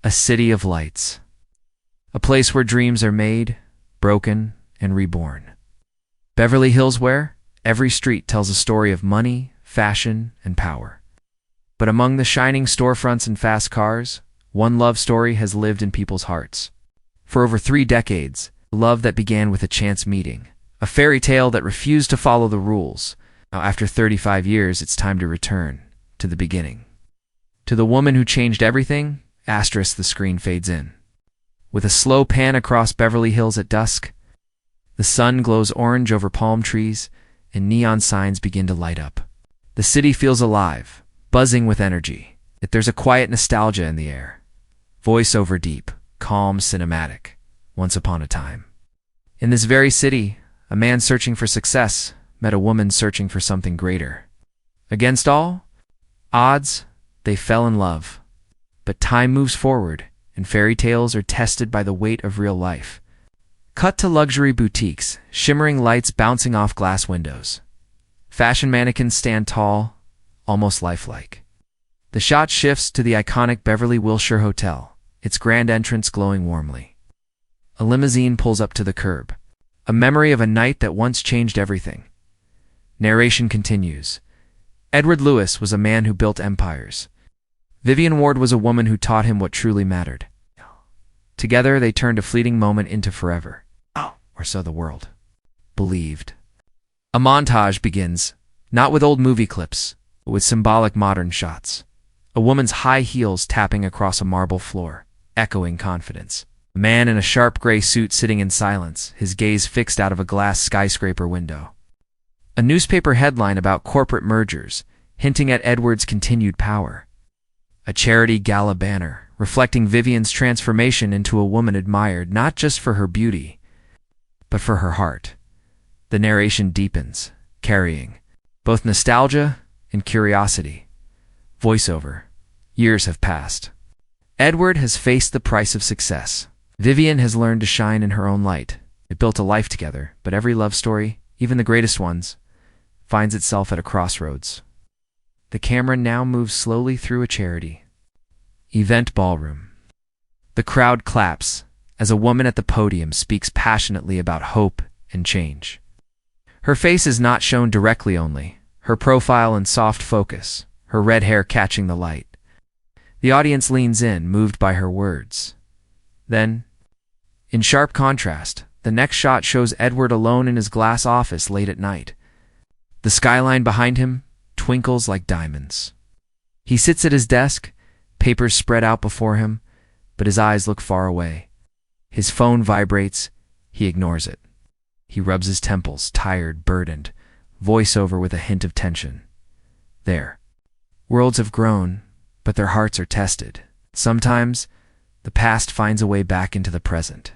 A city of lights. A place where dreams are made, broken, and reborn. Beverly Hills, where every street tells a story of money, fashion, and power. But among the shining storefronts and fast cars, one love story has lived in people's hearts. For over 3 decades, love that began with a chance meeting, a fairy tale that refused to follow the rules. Now, after 35 years, it's time to return to the beginning. To the woman who changed everything, the screen fades in. With a slow pan across Beverly Hills at dusk, the sun glows orange over palm trees, and neon signs begin to light up. The city feels alive, buzzing with energy, yet there's a quiet nostalgia in the air. Voiceover deep, calm, cinematic. Once upon a time. In this very city, a man searching for success met a woman searching for something greater. Against all odds, they fell in love. But time moves forward, and fairy tales are tested by the weight of real life. Cut to luxury boutiques, shimmering lights bouncing off glass windows. Fashion mannequins stand tall, almost lifelike. The shot shifts to the iconic Beverly Wilshire Hotel, its grand entrance glowing warmly. A limousine pulls up to the curb, a memory of a night that once changed everything. Narration continues. Edward Lewis was a man who built empires. Vivian Ward was a woman who taught him what truly mattered. Together, they turned a fleeting moment into forever. Or so the world believed. A montage begins, not with old movie clips, but with symbolic modern shots. A woman's high heels tapping across a marble floor, echoing confidence. A man in a sharp gray suit sitting in silence, his gaze fixed out of a glass skyscraper window. A newspaper headline about corporate mergers, hinting at Edward's continued power. A charity gala banner, reflecting Vivian's transformation into a woman admired not just for her beauty, but for her heart. The narration deepens, carrying both nostalgia and curiosity. Voiceover. Years have passed. Edward has faced the price of success. Vivian has learned to shine in her own light. They built a life together, but every love story, even the greatest ones, finds itself at a crossroads. The camera now moves slowly through a charity event ballroom. The crowd claps as a woman at the podium speaks passionately about hope and change. Her face is not shown directly only, her profile in soft focus, her red hair catching the light. The audience leans in, moved by her words. Then, in sharp contrast, the next shot shows Edward alone in his glass office late at night. The skyline behind him twinkles like diamonds. He sits at his desk, papers spread out before him, but his eyes look far away. His phone vibrates, he ignores it. He rubs his temples, tired, burdened, voiceover with a hint of tension. There. Worlds have grown, but their hearts are tested. Sometimes, the past finds a way back into the present.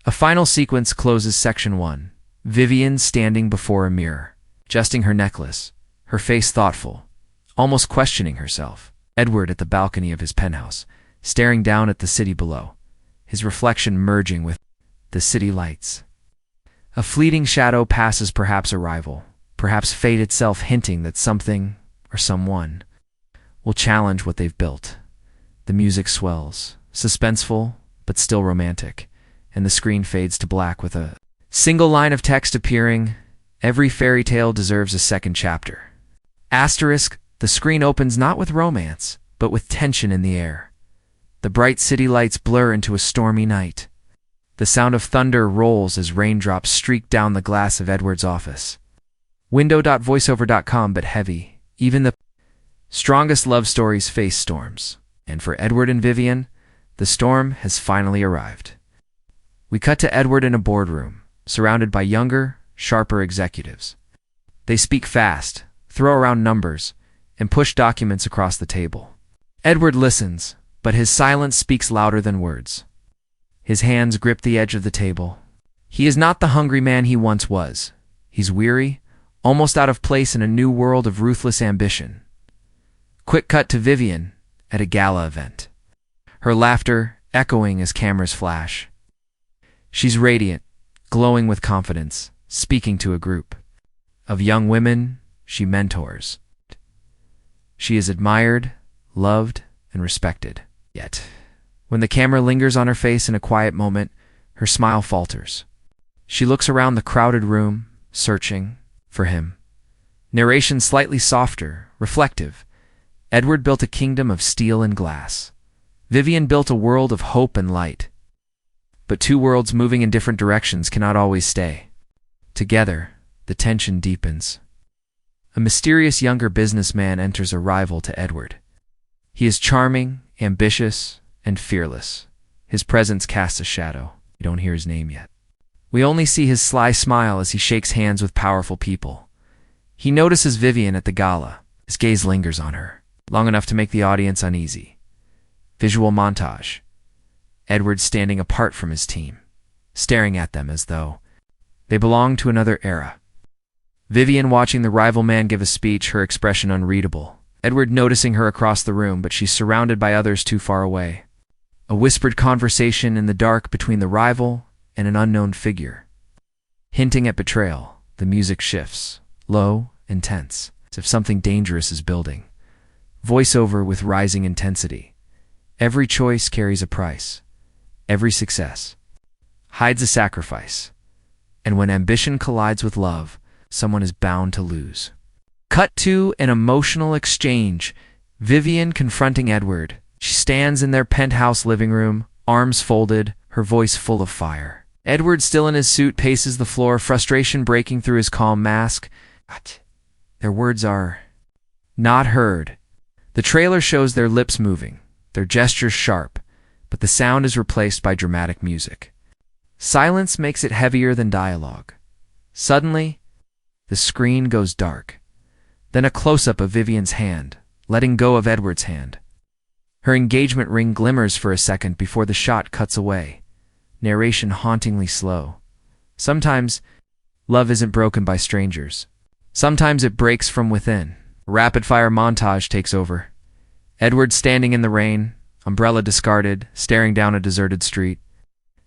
A final sequence closes section 1. Vivian standing before a mirror, adjusting her necklace, her face thoughtful, almost questioning herself. Edward at the balcony of his penthouse, staring down at the city below, his reflection merging with the city lights. A fleeting shadow passes, perhaps a rival, perhaps fate itself, hinting that something or someone will challenge what they've built. The music swells, suspenseful but still romantic, and the screen fades to black with a single line of text appearing, "Every fairy tale deserves a second chapter." Asterisk, the screen opens not with romance, but with tension in the air. The bright city lights blur into a stormy night. The sound of thunder rolls as raindrops streak down the glass of Edward's office. Window.voiceover.com, but heavy. Even the strongest love stories face storms. And for Edward and Vivian, the storm has finally arrived. We cut to Edward in a boardroom, surrounded by younger, sharper executives. They speak fast, throw around numbers, and push documents across the table. Edward listens, but his silence speaks louder than words. His hands grip the edge of the table. He is not the hungry man he once was. He's weary, almost out of place in a new world of ruthless ambition. Quick cut to Vivian at a gala event. Her laughter echoing as cameras flash. She's radiant, glowing with confidence, speaking to a group of young women she mentors. She is admired, loved, and respected. Yet, When the camera lingers on her face in a quiet moment, her smile falters. She looks around the crowded room, searching for him. Narration slightly softer, reflective. Edward built a kingdom of steel and glass. Vivian built a world of hope and light. But two worlds moving in different directions cannot always stay. Together, the tension deepens. A mysterious younger businessman enters a rival to Edward. He is charming, ambitious, and fearless. His presence casts a shadow. We don't hear his name yet. We only see his sly smile as he shakes hands with powerful people. He notices Vivian at the gala. His gaze lingers on her, long enough to make the audience uneasy. Visual montage. Edward standing apart from his team, staring at them as though they belong to another era. Vivian watching the rival man give a speech, her expression unreadable. Edward noticing her across the room, but she's surrounded by others too far away. A whispered conversation in the dark between the rival and an unknown figure. Hinting at betrayal, the music shifts, low and tense, as if something dangerous is building. Voiceover with rising intensity. Every choice carries a price. Every success hides a sacrifice. And when ambition collides with love, someone is bound to lose. Cut to an emotional exchange. Vivian confronting Edward. She stands in their penthouse living room, arms folded, her voice full of fire. Edward, still in his suit, paces the floor, frustration breaking through his calm mask. Their words are not heard. The trailer shows their lips moving, their gestures sharp, but the sound is replaced by dramatic music. Silence makes it heavier than dialogue. Suddenly, the screen goes dark. Then a close-up of Vivian's hand, letting go of Edward's hand. Her engagement ring glimmers for a second before the shot cuts away. Narration hauntingly slow. Sometimes, love isn't broken by strangers. Sometimes it breaks from within. A rapid-fire montage takes over. Edward standing in the rain, umbrella discarded, staring down a deserted street.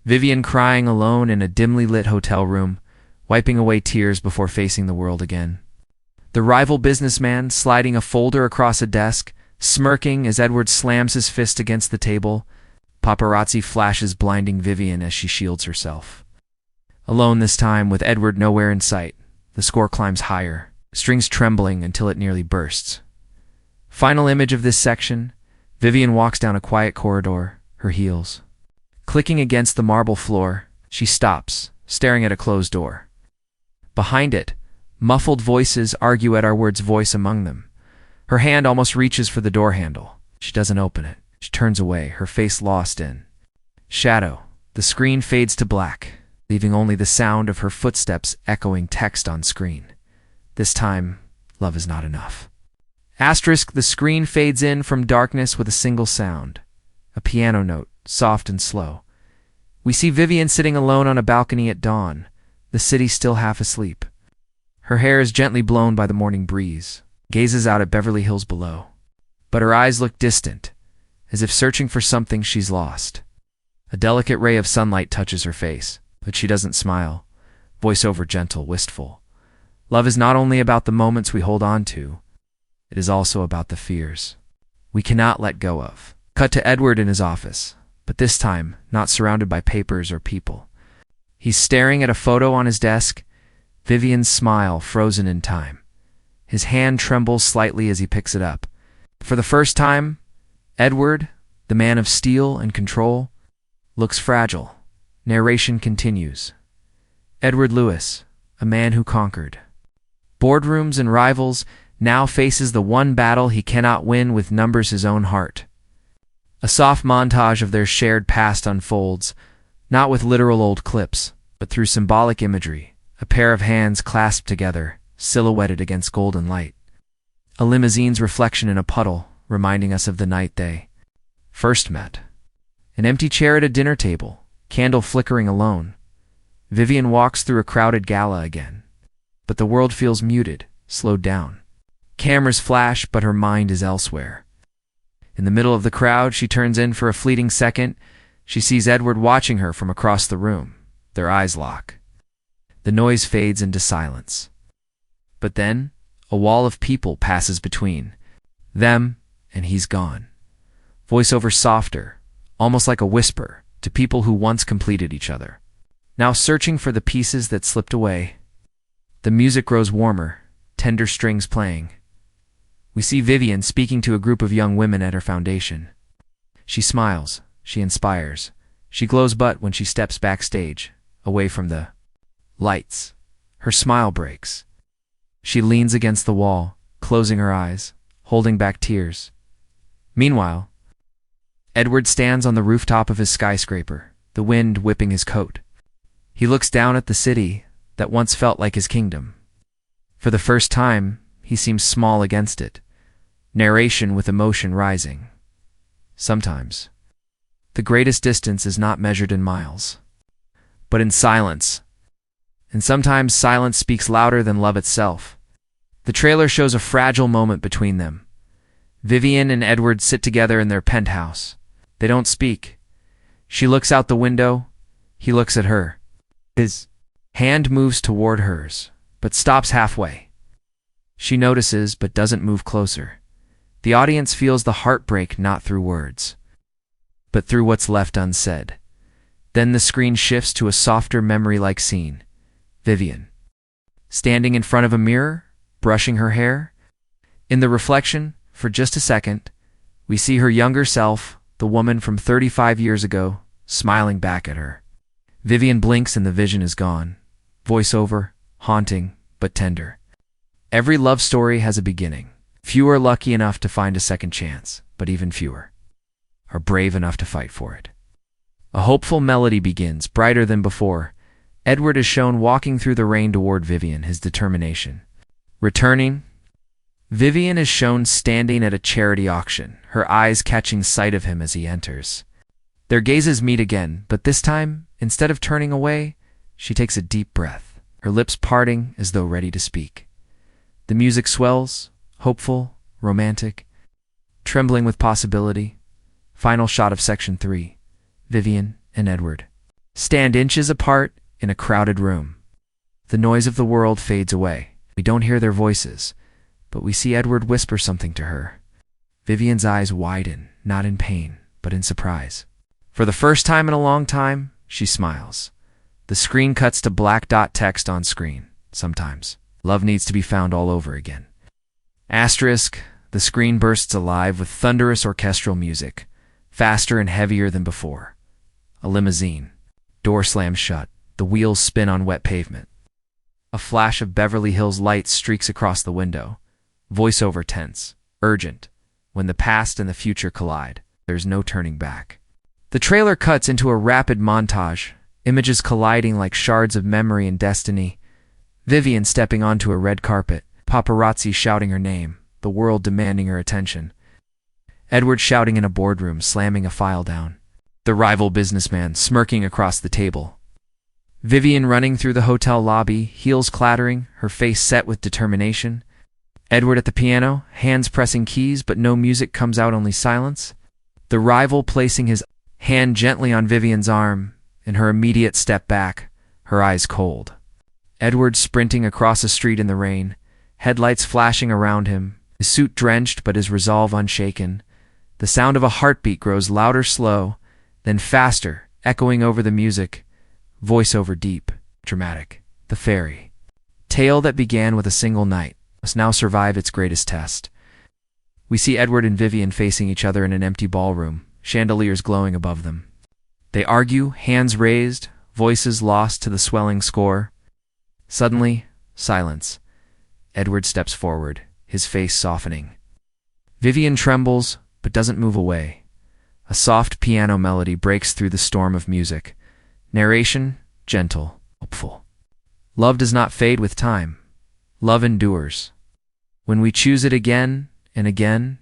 Vivian crying alone in a dimly lit hotel room, wiping away tears before facing the world again. The rival businessman sliding a folder across a desk, smirking as Edward slams his fist against the table. Paparazzi flashes blinding Vivian as she shields herself. Alone this time, with Edward nowhere in sight, the score climbs higher, strings trembling until it nearly bursts. Final image of this section, Vivian walks down a quiet corridor, her heels clicking against the marble floor. She stops, staring at a closed door. Behind it, muffled voices argue at our word's voice among them. Her hand almost reaches for the door handle. She doesn't open it. She turns away, her face lost in shadow. The screen fades to black, leaving only the sound of her footsteps echoing text on screen. This time, love is not enough. Asterisk, the screen fades in from darkness with a single sound. A piano note, soft and slow. We see Vivian sitting alone on a balcony at dawn, the city still half asleep. Her hair is gently blown by the morning breeze, gazes out at Beverly Hills below. But her eyes look distant, as if searching for something she's lost. A delicate ray of sunlight touches her face, but she doesn't smile. Voiceover gentle, wistful. Love is not only about the moments we hold on to, it is also about the fears we cannot let go of. Cut to Edward in his office, but this time not surrounded by papers or people. He's staring at a photo on his desk, Vivian's smile frozen in time. His hand trembles slightly as he picks it up. For the first time, Edward, the man of steel and control, looks fragile. Narration continues. Edward Lewis, a man who conquered boardrooms and rivals, now faces the one battle he cannot win with numbers his own heart. A soft montage of their shared past unfolds, not with literal old clips, but through symbolic imagery, a pair of hands clasped together, silhouetted against golden light. A limousine's reflection in a puddle, reminding us of the night they first met. An empty chair at a dinner table, candle flickering alone. Vivian walks through a crowded gala again. But the world feels muted, slowed down. Cameras flash, but her mind is elsewhere. In the middle of the crowd, she turns in for a fleeting second. She sees Edward watching her from across the room. Their eyes lock. The noise fades into silence. But then, a wall of people passes between them, and he's gone. Voiceover softer, almost like a whisper to people who once completed each other, now searching for the pieces that slipped away. The music grows warmer, tender strings playing. We see Vivian speaking to a group of young women at her foundation. She smiles, she inspires, she glows, but when she steps backstage, away from the lights, her smile breaks. She leans against the wall, closing her eyes, holding back tears. Meanwhile, Edward stands on the rooftop of his skyscraper, the wind whipping his coat. He looks down at the city that once felt like his kingdom. For the first time, he seems small against it, narration with emotion rising. Sometimes, the greatest distance is not measured in miles, but in silence. And sometimes silence speaks louder than love itself. The trailer shows a fragile moment between them. Vivian and Edward sit together in their penthouse. They don't speak. She looks out the window. He looks at her. His hand moves toward hers, but stops halfway. She notices, but doesn't move closer. The audience feels the heartbreak not through words, but through what's left unsaid. Then the screen shifts to a softer memory-like scene. Vivian, standing in front of a mirror, brushing her hair. In the reflection, for just a second, we see her younger self, the woman from 35 years ago, smiling back at her. Vivian blinks and the vision is gone. Voiceover, haunting, but tender. Every love story has a beginning. Few are lucky enough to find a second chance, but even fewer are brave enough to fight for it. A hopeful melody begins, brighter than before. Edward is shown walking through the rain toward Vivian, his determination. Returning, Vivian is shown standing at a charity auction, her eyes catching sight of him as he enters. Their gazes meet again, but this time, instead of turning away, she takes a deep breath, her lips parting as though ready to speak. The music swells, hopeful, romantic, trembling with possibility. Final shot of section 3. Vivian and Edward stand inches apart in a crowded room. The noise of the world fades away. We don't hear their voices, but we see Edward whisper something to her. Vivian's eyes widen, not in pain, but in surprise. For the first time in a long time, she smiles. The screen cuts to black dot text on screen. Sometimes, love needs to be found all over again. Asterisk, the screen bursts alive with thunderous orchestral music, faster and heavier than before. A limousine. Door slams shut. The wheels spin on wet pavement. A flash of Beverly Hills lights streaks across the window. Voiceover tense, urgent. When the past and the future collide, there's no turning back. The trailer cuts into a rapid montage, images colliding like shards of memory and destiny. Vivian stepping onto a red carpet, paparazzi shouting her name, the world demanding her attention. Edward shouting in a boardroom, slamming a file down. The rival businessman smirking across the table. Vivian running through the hotel lobby, heels clattering, her face set with determination. Edward at the piano, hands pressing keys, but no music comes out, only silence. The rival placing his hand gently on Vivian's arm, in her immediate step back, her eyes cold. Edward sprinting across a street in the rain, headlights flashing around him, his suit drenched but his resolve unshaken. The sound of a heartbeat grows louder, slow, then faster, echoing over the music. Voiceover deep, dramatic. The fairy tale that began with a single night must now survive its greatest test. We see Edward and Vivian facing each other in an empty ballroom, chandeliers glowing above them. They argue, hands raised, voices lost to the swelling score. Suddenly, silence. Edward steps forward, his face softening. Vivian trembles, but doesn't move away. A soft piano melody breaks through the storm of music. Narration, gentle, hopeful. Love does not fade with time. Love endures. When we choose it again and again.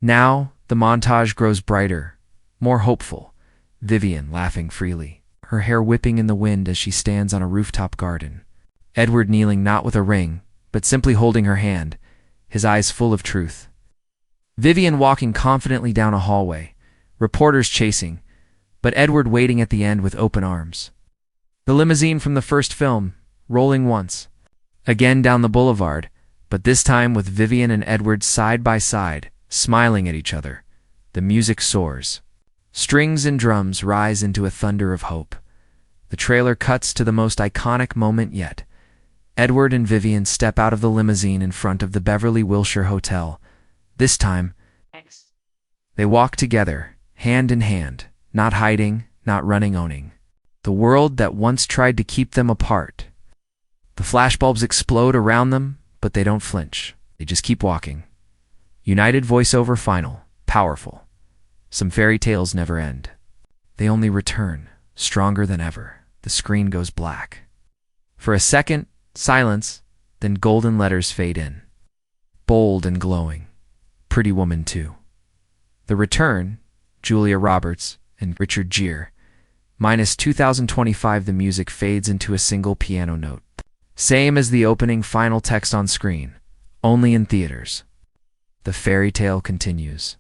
Now, the montage grows brighter, more hopeful. Vivian laughing freely, her hair whipping in the wind as she stands on a rooftop garden. Edward kneeling not with a ring, but simply holding her hand, his eyes full of truth. Vivian walking confidently down a hallway, reporters chasing, but Edward waiting at the end with open arms. The limousine from the first film, rolling once. Again down the boulevard, but this time with Vivian and Edward side by side, smiling at each other. The music soars. Strings and drums rise into a thunder of hope. The trailer cuts to the most iconic moment yet. Edward and Vivian step out of the limousine in front of the Beverly Wilshire Hotel. This time, they walk together, hand in hand, not hiding, not running, owning the world that once tried to keep them apart. The flashbulbs explode around them, but they don't flinch. They just keep walking. United voiceover final, powerful. Some fairy tales never end. They only return, stronger than ever. The screen goes black. For a second, silence, then golden letters fade in. Bold and glowing. Pretty Woman 2. The Return, Julia Roberts and Richard Gere. Minus 2025, the music fades into a single piano note. Same as the opening final text on screen, only in theaters. The fairy tale continues.